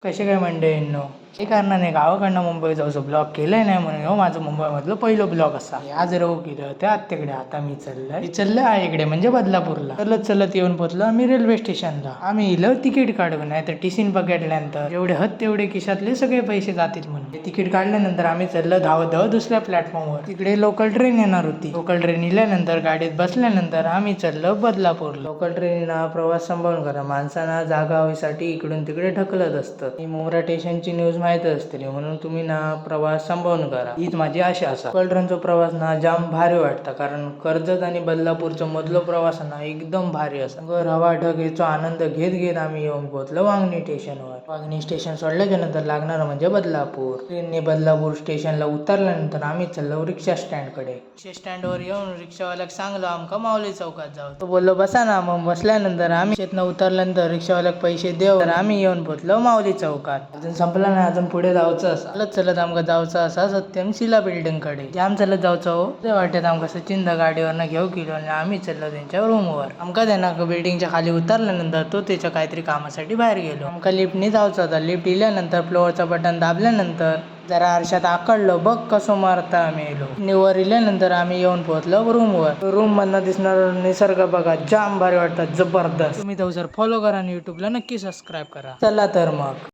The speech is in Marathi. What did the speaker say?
कसे काय मंडळींनो, काही कारणाने गावाकडनं मुंबई जाऊचं ब्लॉग केलंय नाही म्हणून हो माझं मुंबईमधलं पहिलं ब्लॉग असा. आज रवू केलं त्या आत्याकडे, आता मी चाललंय आईकडे म्हणजे बदलापूरला. चलत चलत येऊन पोहोचलो आम्ही रेल्वे स्टेशनला. आम्ही इलं तिकीट काढून, नाही तर टिसीन बघितल्यानंतर जेवढे हत तेवढे खिशातले सगळे पैसे जातील म्हणून तिकीट काढल्यानंतर आम्ही चाललो धावत धावत दुसऱ्या प्लॅटफॉर्मवर. तिकडे लोकल ट्रेन येणार होती. लोकल ट्रेन इल्यानंतर गाडीत बसल्यानंतर आम्ही चाललो बदलापूरला. लोकल ट्रेनना प्रवास सांभाळून करा, माणसांना जागा हवीसाठी इकडून तिकडे ढकलत असतं. ही मुंब्रा स्टेशनची न्यूज माहित असते म्हणून तुम्ही ना प्रवास सांभाळून करा, हीच माझी आशा असा. लोकल ट्रेनचा प्रवास ना जाम भारी वाटतं, कारण कर्जत आणि बदलापूरचा मधलो प्रवास ना एकदम भारी असा. हवा ढग याचा आनंद घेत घेत आम्ही येऊन पोहोचलो वांगणी स्टेशनवर. वांगणी स्टेशन सोडल्याच्या नंतर लागणार म्हणजे बदलापूर. ट्रेनने बदलापूर स्टेशनला उतरल्यानंतर आम्ही चाललो रिक्षा स्टँडकडे. रिक्षा स्टँडवर येऊन रिक्षावाल्याक सांगलो आमका माऊली चौकात जाऊ. तो बोललो बसा ना. मग बसल्यानंतर आम्ही शेतनं उतरल्यानंतर रिक्षावाल्याक पैसे देऊ तर आम्ही येऊन पोहोचलो माऊली चौकात. अजून संपला नाही, अजून पुढे जायचं असं. चालत चलत आमका जायचं असा सत्यम शिला बिल्डिंग कडे. जाम चालत जायचं हो. ते वाटत आमका सचिन गाडीवरनं घेऊ केलो आणि आम्ही चाललो त्यांच्या रूमवर. आमका त्यांना बिल्डिंगच्या खाली उतरल्यानंतर तो त्याच्या काहीतरी कामासाठी बाहेर गेलो. आमका लिफ्टने जायचं होता. लिफ्ट इल्यानंतर फ्लोअरचं बटन दाबल्यानंतर जरा आरशात आकडलो, बघ कसं मारता आम्ही येलो. निवर इल्यानंतर आम्ही येऊन पोहोचलो रूमवर. रूम मधनं दिसणार निसर्ग बघा, जाम भारी वाटतात, जबरदस्त. तुम्ही तो जर फॉलो करा आणि युट्यूबला नक्की सबस्क्राईब करा. चला तर मग.